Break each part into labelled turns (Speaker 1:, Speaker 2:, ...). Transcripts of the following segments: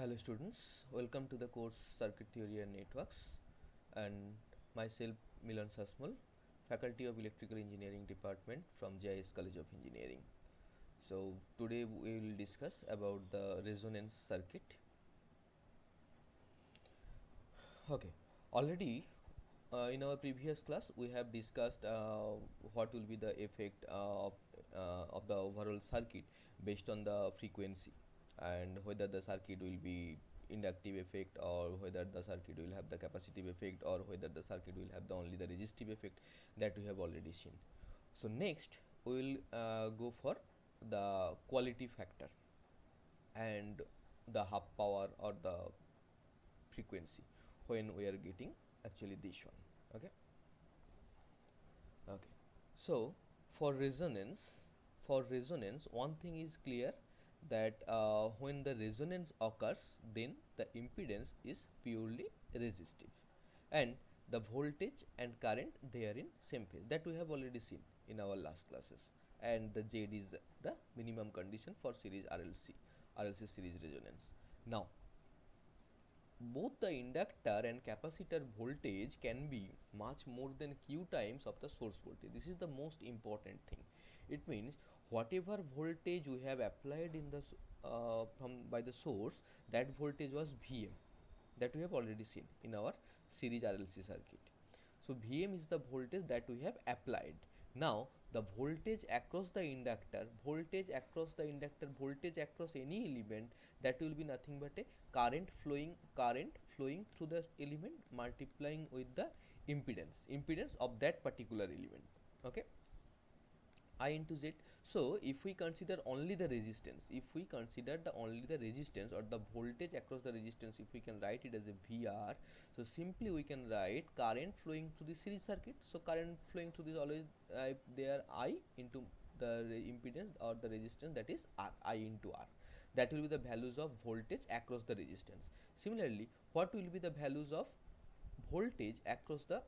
Speaker 1: Hello students, welcome to the course Circuit Theory and Networks, and myself Milan Sasmal, Faculty of Electrical Engineering Department from JIS College of Engineering. So today we will discuss about the resonance circuit. Okay, already in our previous class we have discussed what will be the effect of the overall circuit based on the frequency, and whether the circuit will be inductive effect or whether the circuit will have the capacitive effect or whether the circuit will have the only the resistive effect that we have already seen. So next we will go for the quality factor and the half power or the frequency when we are getting actually this one. Okay. Okay. So for resonance, one thing is clear, that when the resonance occurs, then the impedance is purely resistive, and the voltage and current they are in same phase. That we have already seen in our last classes. And the Z is the minimum condition for series RLC series resonance. Now both the inductor and capacitor voltage can be much more than q times of the source voltage. This is the most important thing. It means whatever voltage we have applied in the from by the source, that voltage was Vm, that we have already seen in our series RLC circuit. So Vm is the voltage that we have applied. Now the voltage across the inductor, voltage across any element, that will be nothing but a current flowing through the element multiplying with the impedance of that particular element. Okay, I into Z. So if we consider only the resistance, or the voltage across the resistance, if we can write it as a VR, so simply we can write current flowing through the series circuit. So current flowing through this always there I into the impedance or the resistance, that is R, I into R. That will be the values of voltage across the resistance. Similarly, what will be the values of voltage across the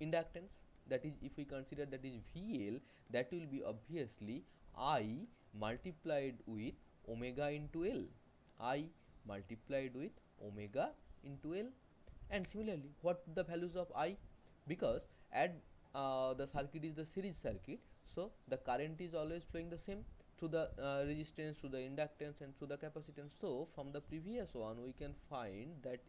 Speaker 1: inductance? That is, if we consider that is VL, that will be obviously I multiplied with omega into L, I multiplied with omega into L. And similarly, what the values of I, because at the circuit is the series circuit, so the current is always flowing the same through the resistance, through the inductance and through the capacitance. So from the previous one we can find that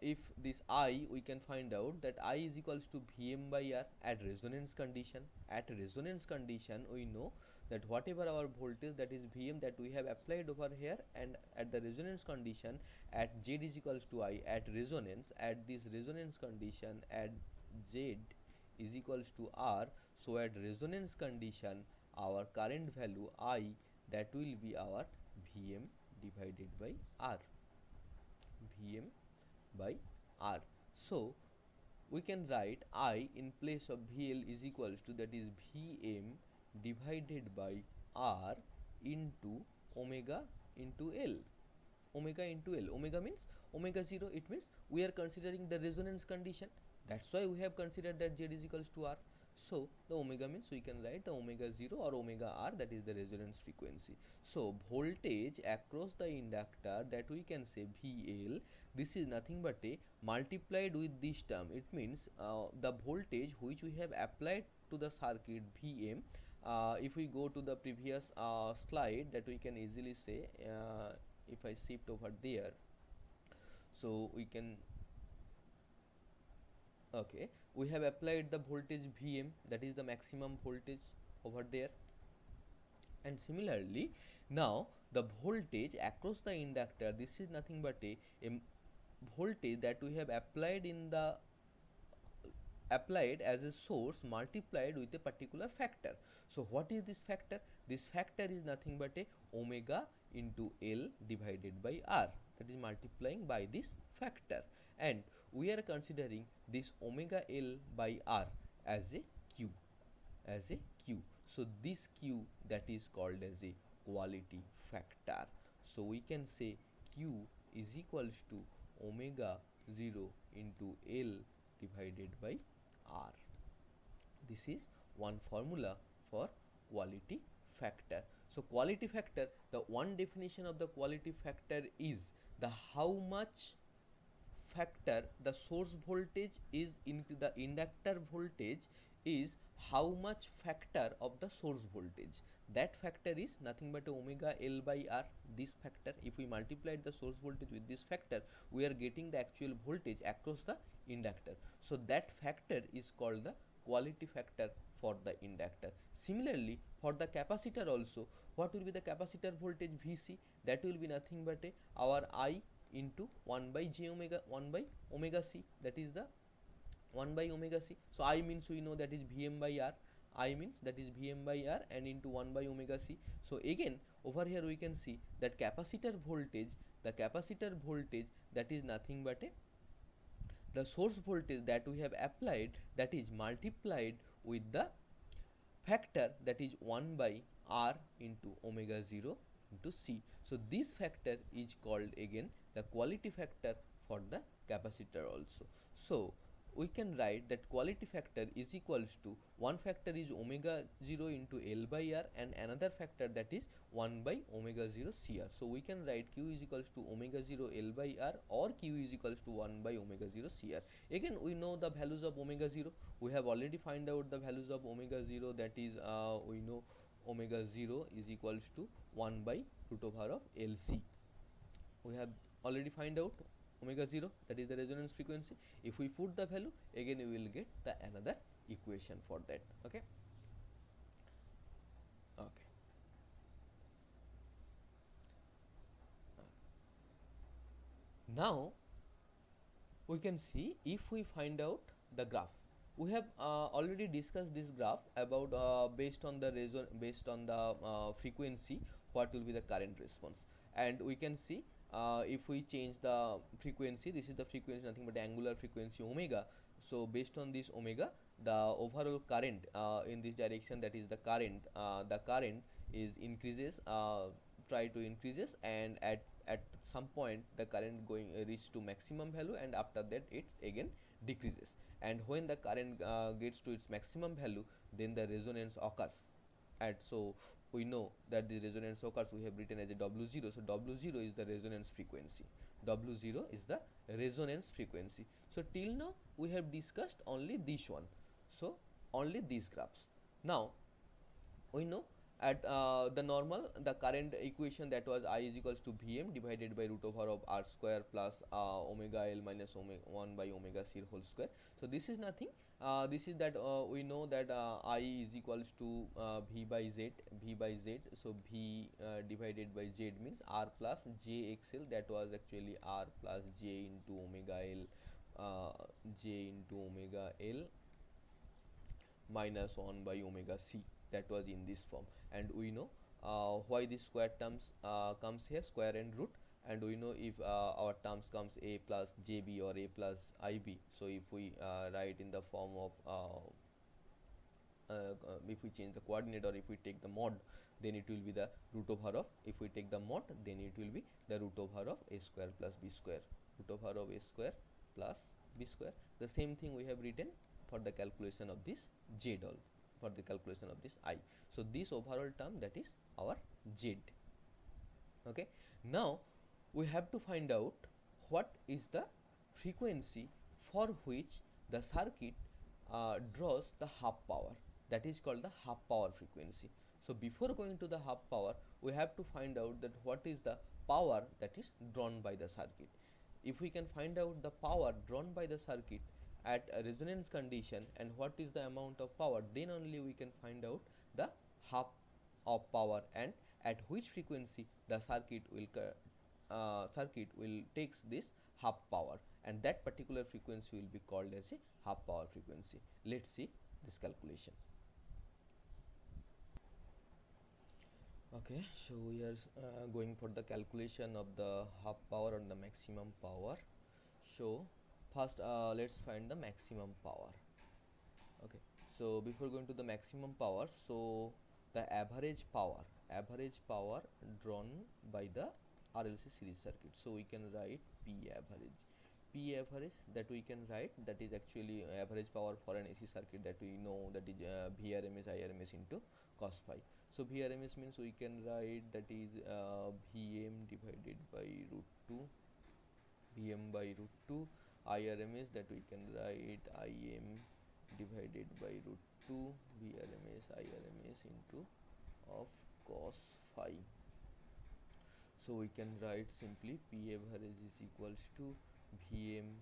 Speaker 1: if this I, we can find out that I is equals to Vm by R at resonance condition. At resonance condition, we know that whatever our voltage, that is Vm, that we have applied over here, and at the resonance condition at Z is equals to I at resonance, at this resonance condition at Z is equals to R. So at resonance condition our current value I, that will be our Vm divided by R, Vm by R. So we can write I in place of VL is equals to, that is Vm divided by R into omega into L. Omega into L. Omega means omega 0. It means we are considering the resonance condition. That's why we have considered that Z is equals to R. So the omega means we can write the omega 0 or omega R, that is the resonance frequency. So voltage across the inductor, that we can say VL, this is nothing but a multiplied with this term. It means the voltage which we have applied to the circuit Vm. If we go to the previous slide, that we can easily say, if I shift over there, so we can, okay, we have applied the voltage Vm, that is the maximum voltage over there. And similarly, now the voltage across the inductor, this is nothing but a voltage that we have applied as a source multiplied with a particular factor. So what is this factor? This factor is nothing but a omega into L divided by R, that is multiplying by this factor, and we are considering this omega L by R as a Q, as a Q. So this Q, that is called as a quality factor. So we can say Q is equals to omega 0 into L divided by R. This is one formula for quality factor. So quality factor, the one definition of the quality factor is the how much factor the source voltage is into the inductor voltage is how much factor of the source voltage. That factor is nothing but omega L by R. This factor, if we multiply the source voltage with this factor, we are getting the actual voltage across the inductor. So that factor is called the quality factor for the inductor. Similarly, for the capacitor also, what will be the capacitor voltage Vc? That will be nothing but our I into 1 by j omega 1 by omega c, that is the 1 by omega c. So I means we know that is Vm by R, I means that is Vm by R and into 1 by omega c. So again over here we can see that capacitor voltage, the capacitor voltage, that is nothing but the source voltage that we have applied, that is multiplied with the factor, that is 1 by R into omega 0 into C. So this factor is called again the quality factor for the capacitor also. So we can write that quality factor is equals to one factor is omega 0 into L by R and another factor that is 1 by omega 0 CR. So we can write Q is equals to omega 0 L by R or Q is equals to 1 by omega 0 CR. Again we know the values of omega 0. We have already find out the values of omega 0, that is we know omega 0 is equals to 1 by root over of LC. We have already find out omega 0, that is the resonance frequency. If we put the value, again we will get the another equation for that. Okay. Okay. Now we can see if we find out the graph. We have already discussed this graph about based on the frequency, what will be the current response, and we can see if we change the frequency, this is the frequency, nothing but angular frequency omega. So based on this omega, the overall current in this direction, that is the current is increases, try to increases, and at some point the current going reach to maximum value, and after that it's again decreases, and when the current gets to its maximum value, then the resonance occurs. And so we know that the resonance occurs, we have written as a W0. So W0 is the resonance frequency. W0 is the resonance frequency. So till now we have discussed only this one, so only these graphs. Now we know at the normal, the current equation, that was I is equals to Vm divided by root over of R square plus omega L minus omega 1 by omega C whole square. So this is nothing, this is that we know that I is equals to V by Z, so V divided by Z means R plus J XL, that was actually R plus J into omega L, J into omega L minus 1 by omega C, that was in this form. And we know why this square terms comes here, square and root, and we know if our terms comes a plus jb or a plus ib. So if we write in the form of if we change the coordinate, or if we take the mod, then it will be the root over of, if we take the mod, then it will be the root over of a square plus b square, root over of a square plus b square. The same thing we have written for the calculation of this z all, for the calculation of this I. So this overall term, that is our z. Okay. Now we have to find out what is the frequency for which the circuit draws the half power, that is called the half power frequency. So before going to the half power, we have to find out that what is the power that is drawn by the circuit. If we can find out the power drawn by the circuit at a resonance condition and what is the amount of power, then only we can find out the half of power, and at which frequency the circuit will takes this half power, and that particular frequency will be called as a half power frequency. Let's see this calculation. Okay, so we are going for the calculation of the half power and the maximum power. So first let's find the maximum power. Okay, so before going to the maximum power, so the average power drawn by the RLC series circuit. So we can write P average, that we can write, that is actually average power for an AC circuit, that we know, that is VRMS IRMS into cos phi. So Vrms means we can write that is Vm divided by root 2, Vm by root 2. Irms, that we can write Im divided by root 2, Vrms Irms into of cos phi. So we can write simply P average is equals to Vm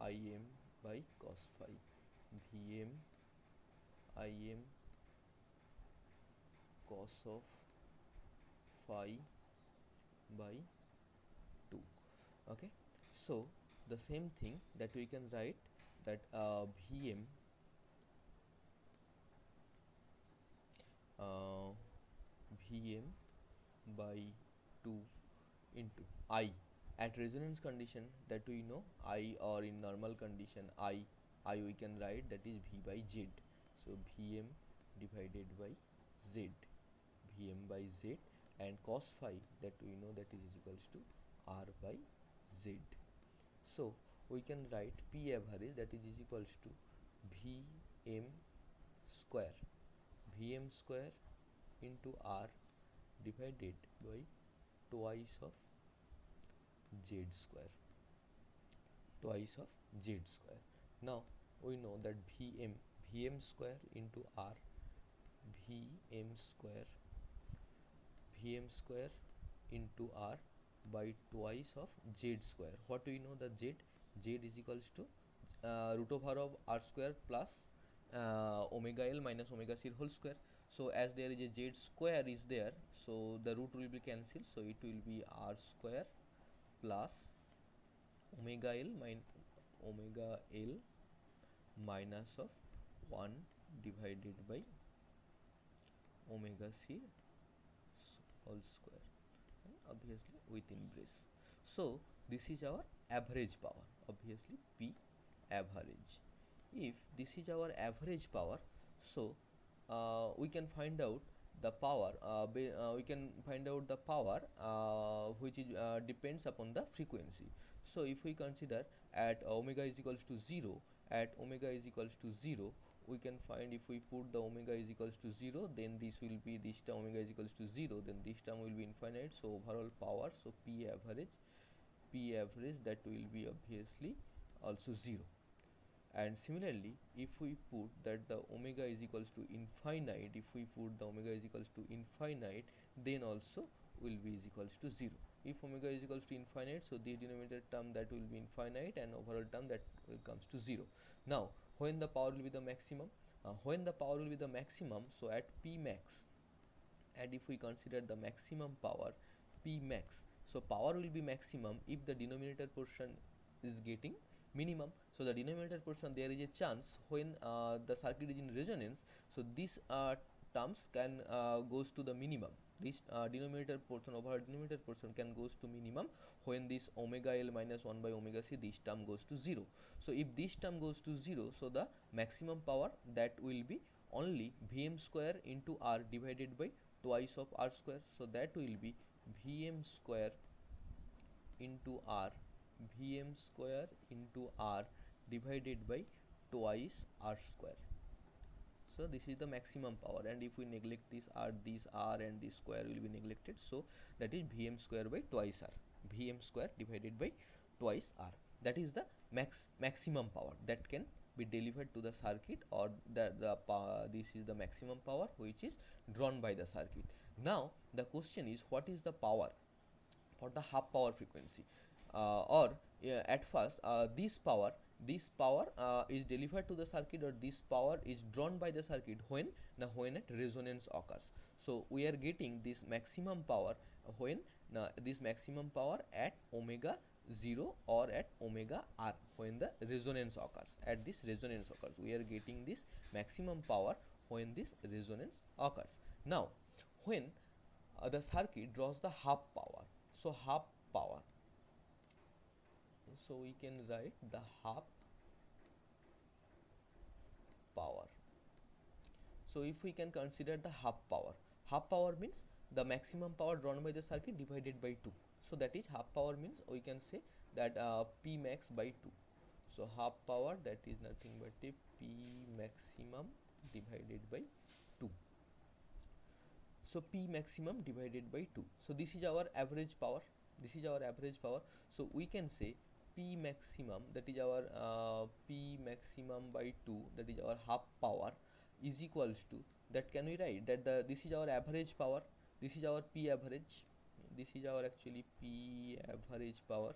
Speaker 1: Im by cos phi. Vm Im cos of phi by 2. Okay, so the same thing that we can write that Vm uh, Vm by 2 into I. At resonance condition, that we know I, or in normal condition I we can write that is V by Z. So Vm divided by Z, Vm by Z, and cos phi, that we know that is equals to R by Z. So we can write P average, that is equals to Vm square, Vm square into R divided by twice of Z square, twice of Z square. Now we know that Vm square into R, Vm square, Vm square into R by twice of Z square. What do we know? The Z is equals to root over of R square plus omega L minus omega C whole square. So as there is a Z square is there, so the root will be cancelled, so it will be R square plus omega L minus of 1 divided by omega C whole square, and obviously within brace. So this is our average power, obviously P average. If this is our average power, so we can find out the power, we can find out the power which is depends upon the frequency. So if we consider at omega is equals to 0, at omega is equals to 0, we can find, if we put the omega is equals to 0, then this will be, this term omega is equals to 0, then this term will be infinite. So overall power, so P average that will be obviously also 0. And similarly, if we put that the omega is equals to infinite, if we put the omega is equals to infinite, then also will be is equals to 0. If omega is equals to infinite, so the denominator term that will be infinite, and overall term that will comes to 0. Now when the power will be the maximum, so at P max, and if we consider the maximum power P max, so power will be maximum if the denominator portion is getting minimum. So the denominator portion, there is a chance when the circuit is in resonance, so this terms can goes to the minimum. This denominator portion, over denominator portion, can goes to minimum when this omega L minus 1 by omega C, this term goes to 0. So if this term goes to 0, so the maximum power that will be only Vm square into R divided by twice of R square. So that will be Vm square into R, Vm square into R divided by twice R square. So this is the maximum power, and if we neglect this R and this square will be neglected, so that is Vm square by twice R, Vm square divided by twice R. That is the maximum power that can be delivered to the circuit, or this is the maximum power which is drawn by the circuit. Now the question is, what is the power for the half power frequency, or at first this power is delivered to the circuit, or this power is drawn by the circuit when at resonance occurs. So we are getting this maximum power when this maximum power at omega 0 or at omega r, when the resonance occurs. At this resonance occurs, we are getting this maximum power when this resonance occurs. Now when the circuit draws the half power, so half power, so we can write the half power. So if we can consider the half power means the maximum power drawn by the circuit divided by 2. So that is half power means we can say that P max by 2. So half power, that is nothing but a P maximum divided by 2. So P maximum divided by 2. So this is our average power. This is our average power. So we can say P maximum, that is our P maximum by 2, that is our half power, is equals to, that can we write that this is our average power, this is our P average, this is our actually P average power,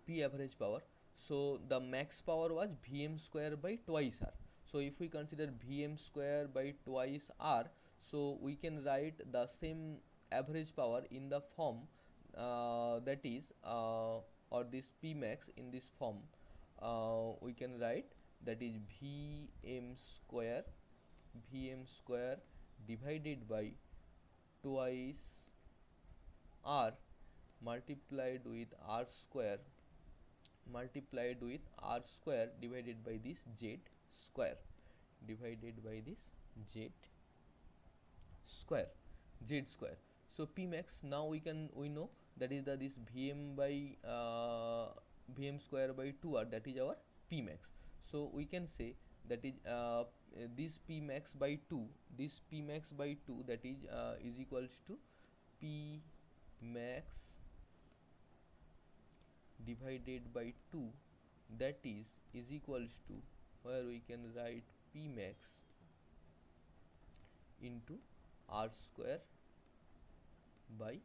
Speaker 1: P average power. So the max power was Vm square by twice R. So if we consider Vm square by twice R, so we can write the same average power in the form that is or this P max in this form, we can write that is Vm square divided by twice R multiplied with R square divided by this Z square, divided by this Z square, Z square. So P max, now we know that is this Vm by Vm square by 2R, that is our P max. So we can say that is this P max by 2, this P max by 2, that is equals to P max divided by 2, that is equals to, where we can write P max into R square by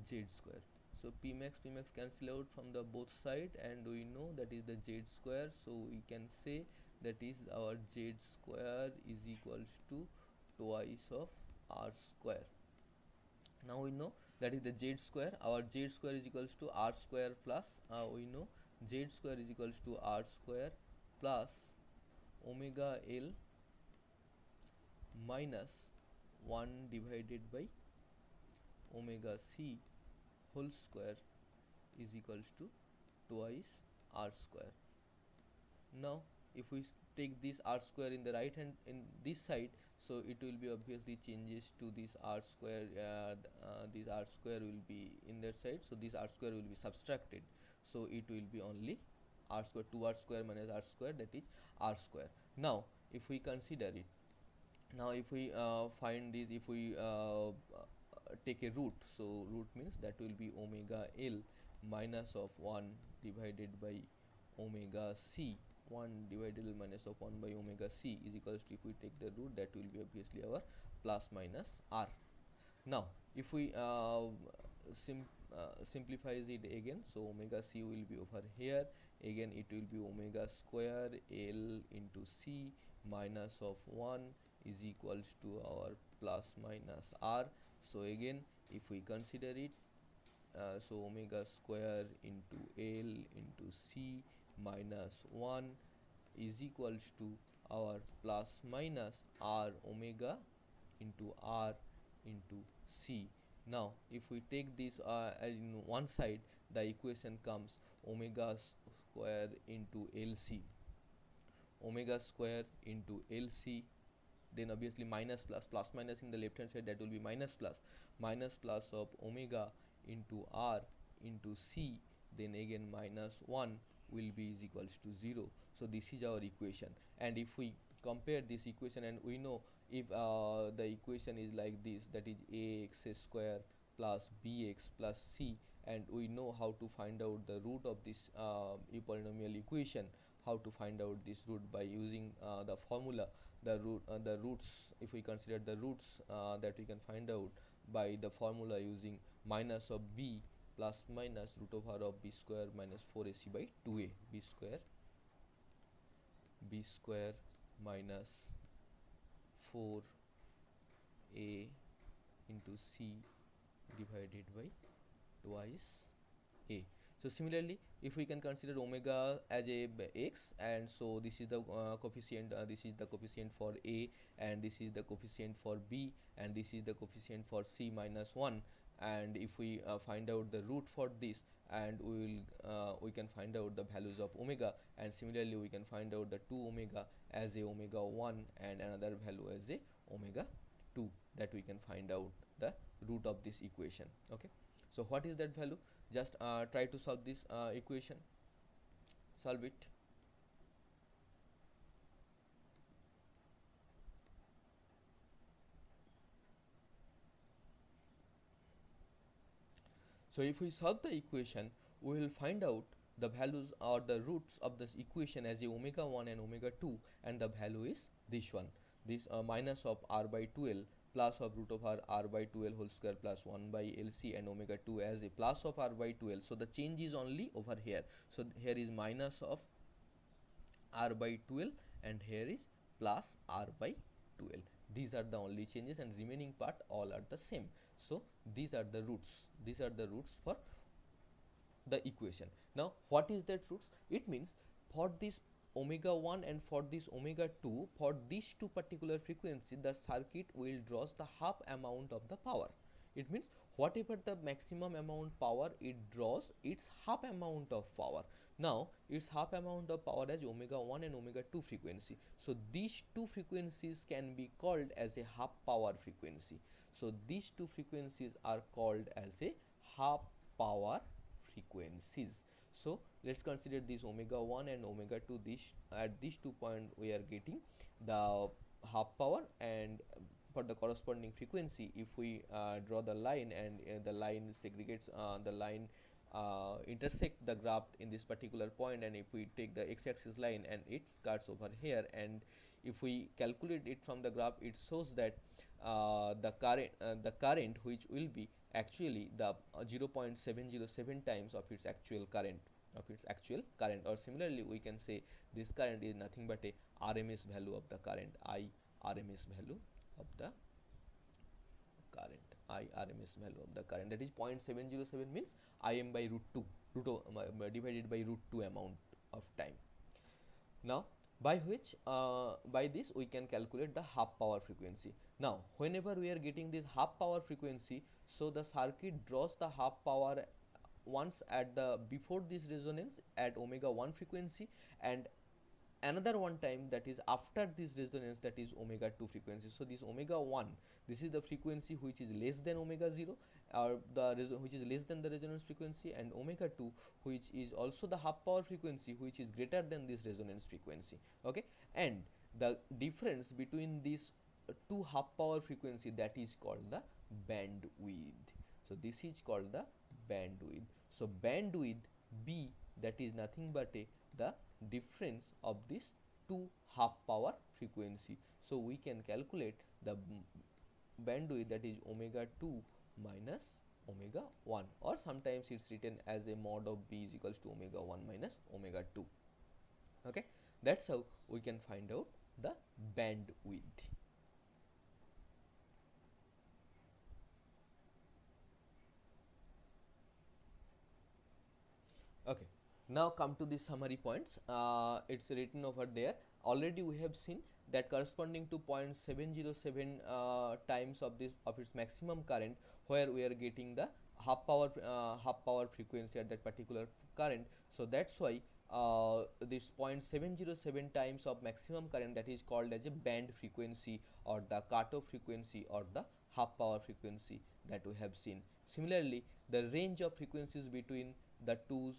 Speaker 1: Z square. So P max cancel out from the both side, and we know that is the Z square. So we can say that is our Z square is equals to twice of R square. Now we know that is the Z square. Our Z square is equals to R square plus we know Z square is equals to R square plus omega L minus 1 divided by omega C whole square is equals to twice R square. Now if we take this R square in the right hand in this side, so it will be obviously changes to this R square, this R square will be in that side, so this R square will be subtracted, so it will be only R square, 2R square minus R square, that is R square. Now if we consider it, now if we find this, if we take a root, so root means that will be omega L minus of 1 divided by omega C, 1 divided minus of 1 by omega C is equals to, if we take the root, that will be obviously our plus minus R. Now if we simplifies it again, so omega C will be over here, again it will be omega square L into C minus of 1 is equals to our plus minus R. So again if we consider it, so omega square into L into C minus 1 is equals to our plus minus R omega into R into C. Now if we take this in one side, the equation comes omega square into LC, omega square into LC, then obviously minus plus minus in the left hand side, that will be minus plus of omega into R into C, then again minus 1 will be is equals to 0. So this is our equation, and if we compare this equation, and we know if the equation is like this, that is ax square plus bx plus c, and we know how to find out the root of this polynomial equation, how to find out this root by using the formula, the roots, if we consider the roots that we can find out by the formula using minus of b plus minus root over of b square minus 4ac by 2a, b square minus 4a into c divided by twice a. So similarly, if we can consider omega as a x, and so this is the coefficient, this is the coefficient for a, and this is the coefficient for b, and this is the coefficient for c minus 1, and if we find out the root for this, and we can find out the values of omega, and similarly we can find out the 2 omega as a omega 1 and another value as a omega 2, that we can find out the root of this equation. Okay, so what is that value? Just try to solve this equation, solve it. So if we solve the equation, we will find out the values or the roots of this equation as a omega 1 and omega 2, and the value is this one, this minus of r by 2l plus of root of r by 2l whole square plus 1 by lc, and omega 2 as a plus of r by 2l. So the change is only over here. So here is minus of r by 2l, and here is plus r by 2l. These are the only changes, and remaining part all are the same. So these are the roots, these are the roots for the equation. Now what is that roots? It means for this omega 1 and for this omega 2, for these two particular frequency, the circuit will draws the half amount of the power. It means whatever the maximum amount power it draws, its half amount of power. Now its half amount of power as omega 1 and omega 2 frequency. So these two frequencies can be called as a half power frequency. So these two frequencies are called as a half power frequencies. So let's consider this omega 1 and omega 2. This at these 2 points we are getting the half power, and for the corresponding frequency, if we draw the line, and the line segregates, the line intersect the graph in this particular point, and if we take the x-axis line and it cuts over here, and if we calculate it from the graph, it shows that the current which will be actually the 0.707 times of its actual current, or similarly we can say this current is nothing but a RMS value of the current, I RMS value of the current, I RMS value of the current, that is 0.707 means Im by root 2, divided by root 2 amount of time. Now by which by this we can calculate the half power frequency. Now whenever we are getting this half power frequency, so the circuit draws the half power once at the before this resonance at omega 1 frequency, and another one time that is after this resonance, that is omega 2 frequency. So this omega 1, this is the frequency which is less than omega 0, or which is less than the resonance frequency, and omega 2 which is also the half power frequency which is greater than this resonance frequency. Okay, and the difference between these two half power frequency, that is called the bandwidth. So this is called the bandwidth. So bandwidth B, that is nothing but the difference of this two half power frequency. So we can calculate the bandwidth, that is omega 2 minus omega 1, or sometimes it's written as a mod of B is equals to omega 1 minus omega 2. Okay, that's how we can find out the bandwidth. Okay, now come to the summary points. It's written over there. Already we have seen that corresponding to 0.707 times of its maximum current, where we are getting the half power frequency at that particular current. So that's why this 0.707 times of maximum current, that is called as a band frequency, or the cutoff frequency, or the half power frequency that we have seen. Similarly, the range of frequencies between the twos,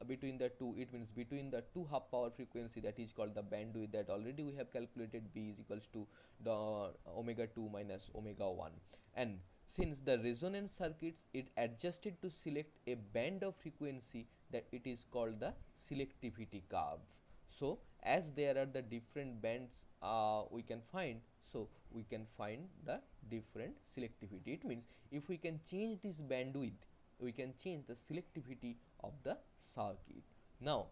Speaker 1: between the two, it means between the two half power frequency, that is called the bandwidth, that already we have calculated B is equals to the omega 2 minus omega 1. And since the resonance circuits, it adjusted to select a band of frequency, that it is called the selectivity curve. So as there are the different bands we can find, so we can find the different selectivity. It means if we can change this bandwidth, we can change the selectivity of the circuit. Now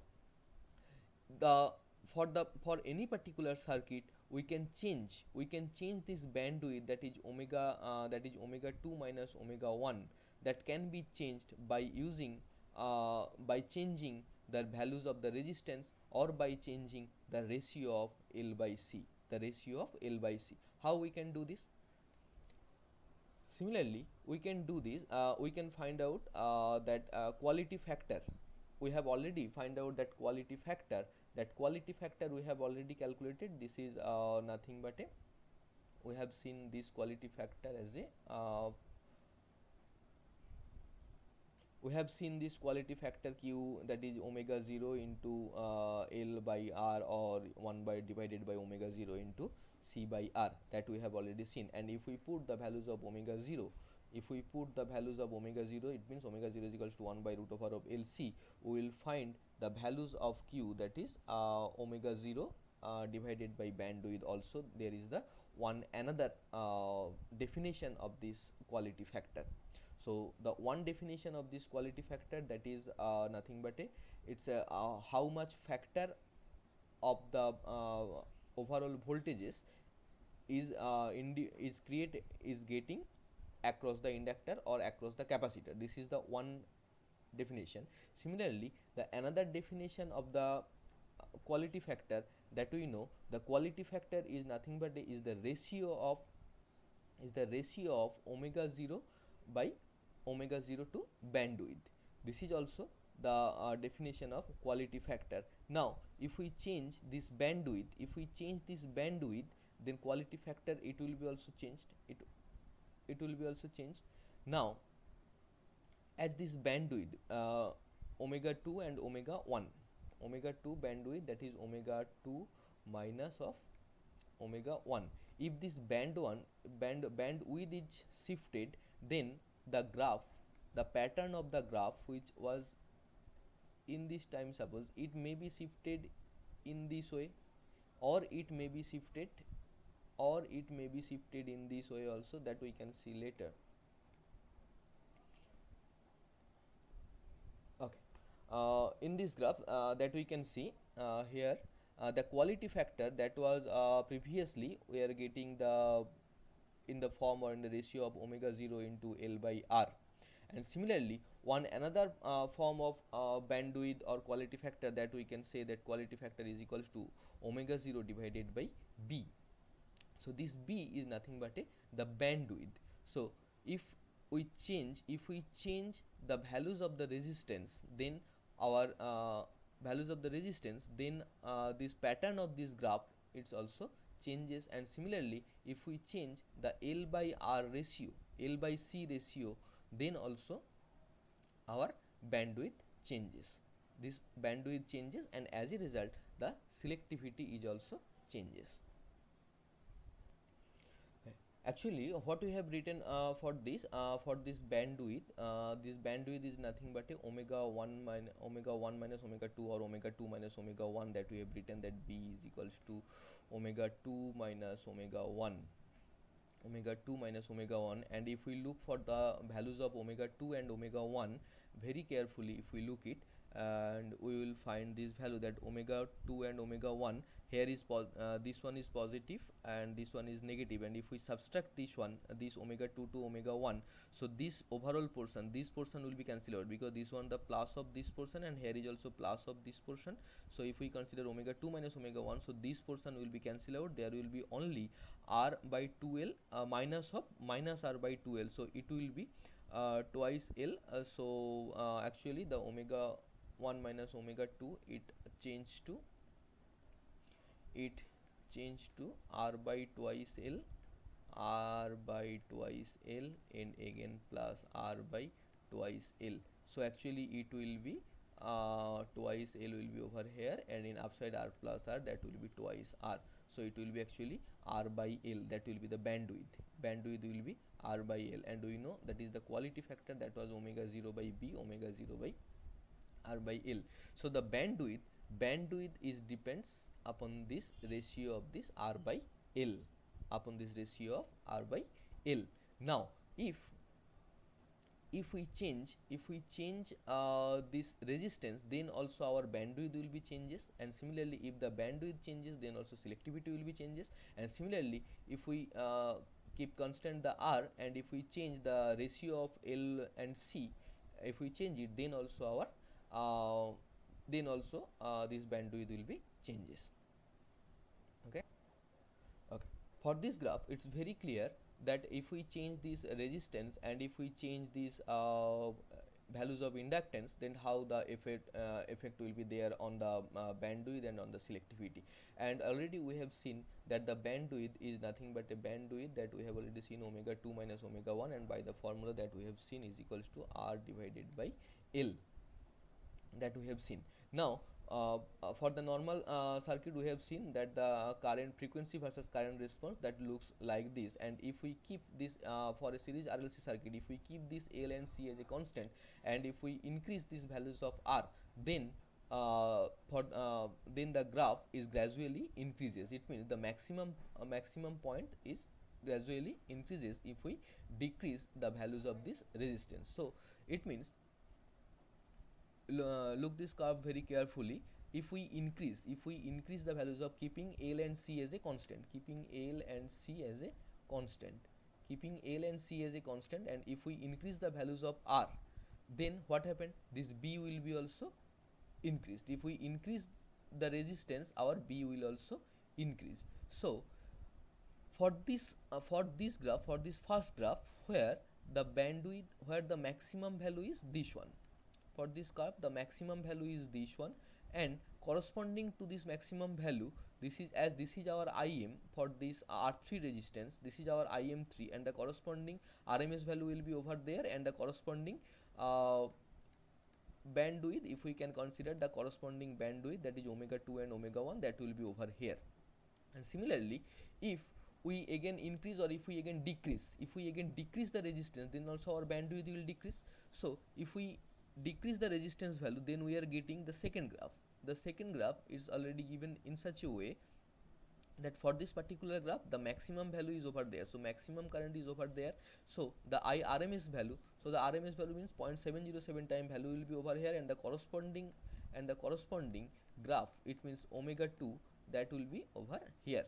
Speaker 1: the for any particular circuit, we can change this bandwidth, that is omega 2 minus omega 1, that can be changed by using by changing the values of the resistance, or by changing the ratio of L by C, How we can do this? Similarly, we can do this, we can find out that quality factor. We have already find out that quality factor. That quality factor we have already calculated. This is nothing but a, we have seen this quality factor as a we have seen this quality factor Q, that is omega 0 into L by R, or 1 by divided by omega 0 into C by R, that we have already seen. And if we put the values of omega 0, if we put the values of omega 0, it means omega 0 is equals to 1 by root over of LC. We will find the values of Q, that is omega 0 divided by bandwidth. Also there is the one another definition of this quality factor. So the one definition of this quality factor, that is nothing but it's how much factor of the overall voltages is getting across the inductor or across the capacitor. This is the one definition. Similarly, the another definition of the quality factor, that we know, the quality factor is nothing but is the ratio of omega 0 by omega 0 to bandwidth. This is also the definition of quality factor. Now if we change this bandwidth, then quality factor it will be also changed. It will be also changed. Now as this bandwidth omega 2 and omega 1, omega 2 bandwidth, that is omega 2 minus of omega 1, if this bandwidth is shifted, then the graph, the pattern of the graph which was in this time, suppose it may be shifted in this way, or it may be shifted in this way also, that we can see later. Okay, in this graph that we can see here, the quality factor that was previously we are getting the in the form or in the ratio of omega 0 into L by R. And similarly, one another form of bandwidth or quality factor, that we can say that quality factor is equals to omega 0 divided by B. So this B is nothing but the bandwidth. So if we change the values of the resistance, then our this pattern of this graph it's also changes. And similarly, if we change the L by R ratio, L by C ratio, then also our bandwidth changes. This bandwidth changes, and as a result the selectivity is also changes. Actually what we have written for this bandwidth, this bandwidth is nothing but omega 1 minus omega 2, or omega 2 minus omega 1, that we have written that B is equals to omega 2 minus omega 1, omega 2 minus omega 1. And if we look for the values of omega 2 and omega 1 very carefully, if we look it, and we will find this value that omega 2 and omega 1, here is this one is positive and this one is negative, and if we subtract this one, this omega 2 to omega 1, so this overall portion, this portion will be cancelled out, because this one the plus of this portion and here is also plus of this portion. So if we consider omega 2 minus omega 1, so this portion will be cancelled out, there will be only R by 2L minus R by 2L, so it will be twice L. Actually the omega 1 minus omega 2, it changed to R by twice L, and again plus R by twice L. So actually it will be twice L will be over here, and in upside R plus R, that will be twice R. So it will be actually R by L, that will be the bandwidth will be R by L, and we know that is the quality factor, that was omega 0 by B, omega 0 by R by L. So the bandwidth is depends upon this ratio of this R by L, Now if we change this resistance, then also our bandwidth will be changes. And similarly, if the bandwidth changes, then also selectivity will be changes. And similarly, if we keep constant the R, and if we change the ratio of L and C, if we change it, then also our this bandwidth will be changes. Okay. For this graph, it's very clear that if we change this resistance and if we change these values of inductance, then how the effect will be there on the bandwidth and on the selectivity. And already we have seen that the bandwidth is nothing but a bandwidth, that we have already seen omega 2 minus omega 1, and by the formula that we have seen is equals to R divided by L, that we have seen. Now For the normal circuit, we have seen that the current frequency versus current response that looks like this, and if we keep this for a series RLC circuit, if we keep this L and C as a constant, and if we increase these values of R, then then the graph is gradually increases. It means the maximum point is gradually increases if we decrease the values of this resistance. So it means, look this curve very carefully. If we increase the values of keeping L and C as a constant, keeping L and C as a constant, keeping L and C as a constant, and if we increase the values of R, then what happened? This B will be also increased. If we increase the resistance, our B will also increase. So for this graph, for this first graph, where the bandwidth, where the maximum value is this one, for this curve the maximum value is this one, and corresponding to this maximum value, this is, as this is our Im for this R3 resistance, this is our Im3, and the corresponding RMS value will be over there, and the corresponding bandwidth, if we can consider the corresponding bandwidth, that is omega 2 and omega 1, that will be over here. And similarly, if we again increase, or if we again decrease the resistance, then also our bandwidth will decrease. So if we decrease the resistance value, then we are getting the second graph. The second graph is already given in such a way that for this particular graph the maximum value is over there, so maximum current is over there, so the RMS value, so the RMS value means 0.707 time value will be over here, and the corresponding graph, it means omega 2, that will be over here,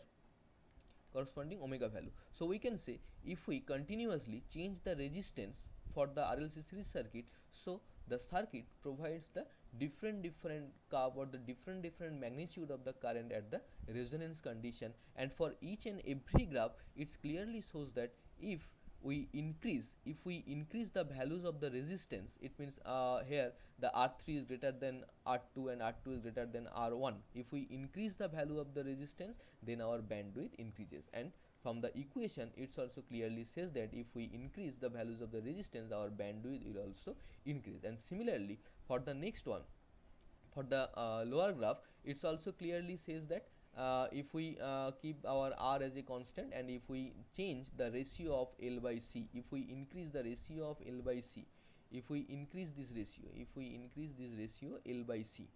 Speaker 1: corresponding omega value. So we can say, if we continuously change the resistance for the RLC series circuit, so the circuit provides the different curve, or the different magnitude of the current at the resonance condition. And for each and every graph, it clearly shows that if we increase the values of the resistance, it means here the R3 is greater than R2 and R2 is greater than R1. If we increase the value of the resistance, then our bandwidth increases. And from the equation, it also clearly says that if we increase the values of the resistance, our bandwidth will also increase. And similarly, for the next one, for the lower graph, it also clearly says that if we keep our R as a constant, and if we change the ratio of L by C, if we increase the ratio of L by C, if we increase this ratio L by C,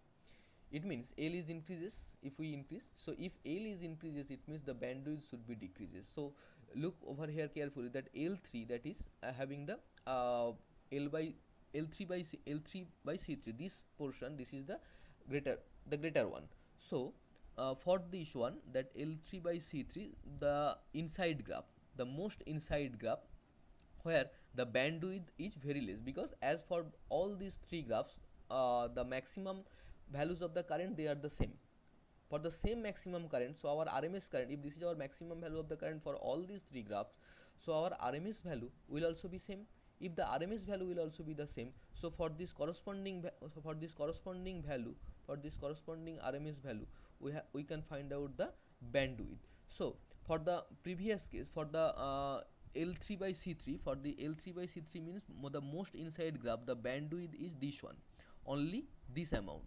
Speaker 1: it means L is increases. If we increase, so if L is increases, it means the bandwidth should be decreases. So look over here carefully, that L3, that is having the L by L3 by C3, this portion, this is the greater one. So for this one, that L3 by C3, the inside graph, the most inside graph, where the bandwidth is very less, because as for all these three graphs, the maximum values of the current, they are the same for the same maximum current. So our RMS current, if this is our maximum value of the current for all these three graphs, so our RMS value will also be same. If the RMS value will also be the same, so for this corresponding value, for this corresponding RMS value, we can find out the bandwidth. So for the previous case, for the L3 by C3, for the L3 by C3 means the most inside graph, the bandwidth is this one, only this amount.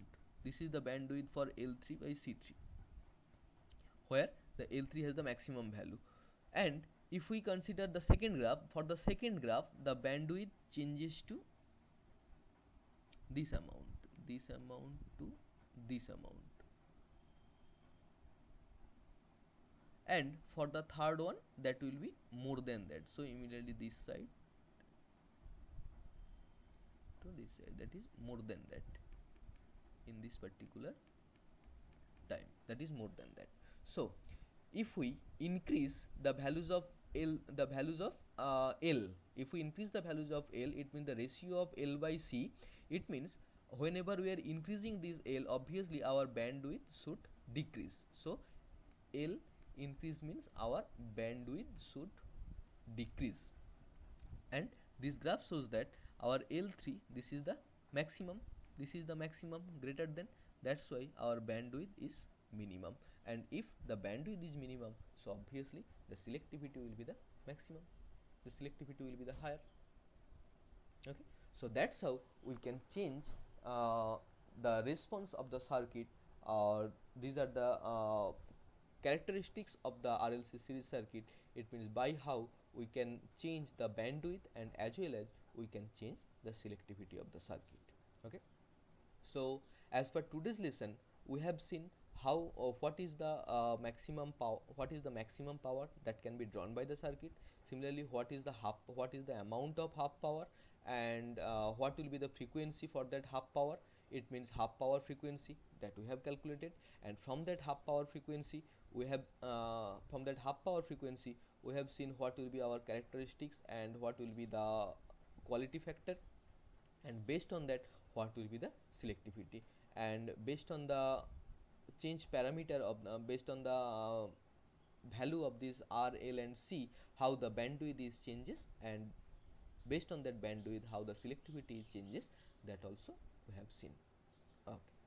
Speaker 1: This is the bandwidth for L3 by C3, where the L3 has the maximum value. And if we consider the second graph, for the second graph, the bandwidth changes to this amount to this amount. And for the third one, that will be more than that. So immediately this side to this side, that is more than that in this particular time, that is more than that. So if we increase the values of L, if we increase the values of L, it means the ratio of L by C. It means whenever we are increasing this L, obviously our bandwidth should decrease. So L increase means our bandwidth should decrease. And this graph shows that our L3, this is the maximum, greater than, that's why our bandwidth is minimum. And if the bandwidth is minimum, so obviously the selectivity will be the maximum, the selectivity will be the higher. Okay, so that's how we can change the response of the circuit, or these are the characteristics of the RLC series circuit. It means by how we can change the bandwidth and as well as we can change the selectivity of the circuit. Okay. So as per today's lesson, we have seen how what is the maximum power, what is the maximum power that can be drawn by the circuit. Similarly, what is the amount of half power, and what will be the frequency for that half power. It means half power frequency that we have calculated, and from that half power frequency we have seen what will be our characteristics and what will be the quality factor, and based on that what will be the selectivity, and based on the change parameter of based on the value of this R, L and C, how the bandwidth is changes, and based on that bandwidth how the selectivity changes, that also we have seen. Okay.